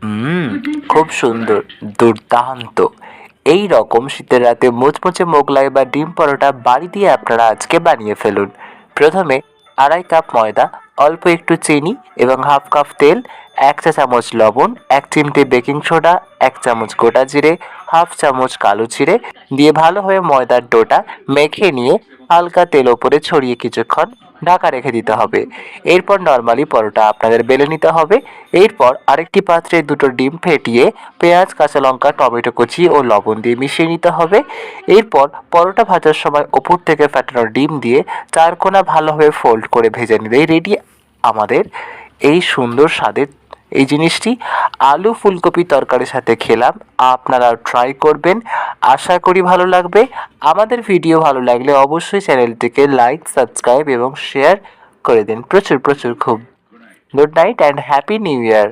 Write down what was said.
হুম, খুব সুন্দর, দুর্দান্ত। এই রকম শীতের রাতে মুচমুচে মোগলাই বা ডিম পরোটা বাড়িতেই আপনারা আজকে বানিয়ে ফেলুন। প্রথমে 2.5 কাপ ময়দা, অল্প একটু চিনি এবং হাফ কাপ তেল, 1 চা চামচ লবণ, 1 চিমটে বেকিং সোডা, 1 চামচ গোটা জিরে, হাফ চামচ কালো জিরে দিয়ে ভালোভাবে ময়দার ডোটা মেখে নিয়ে হালকা তেল ওপরে ছড়িয়ে কিছুক্ষণ ঢাকা রেখে দিতে হবে। এরপর নর্মালি পরোটা আপনাদের বেলে নিতে হবে। এরপর আরেকটি পাত্রে দুটো ডিম ফেটিয়ে পেঁয়াজ, কাঁচা লঙ্কা, টমেটো কুচি ও লবণ দিয়ে মিশিয়ে নিতে হবে। এরপর পরোটা ভাজার সময় ওপর থেকে ফেটানো ডিম দিয়ে 4 কোণা ভালোভাবে ফোল্ড করে ভেজে নিলেই রেডি আমাদের এই সুন্দর স্বাদের এই জিনিসটি। আলু ফুলকপি তরকারির সাথে খেলাম, আপনারাও ট্রাই করবেন, আশা করি ভালো লাগবে। আমাদের ভিডিও ভালো লাগলে অবশ্যই চ্যানেলটিকে লাইক, সাবস্ক্রাইব এবং শেয়ার করে দিন প্রচুর প্রচুর। খুব good night and happy new year.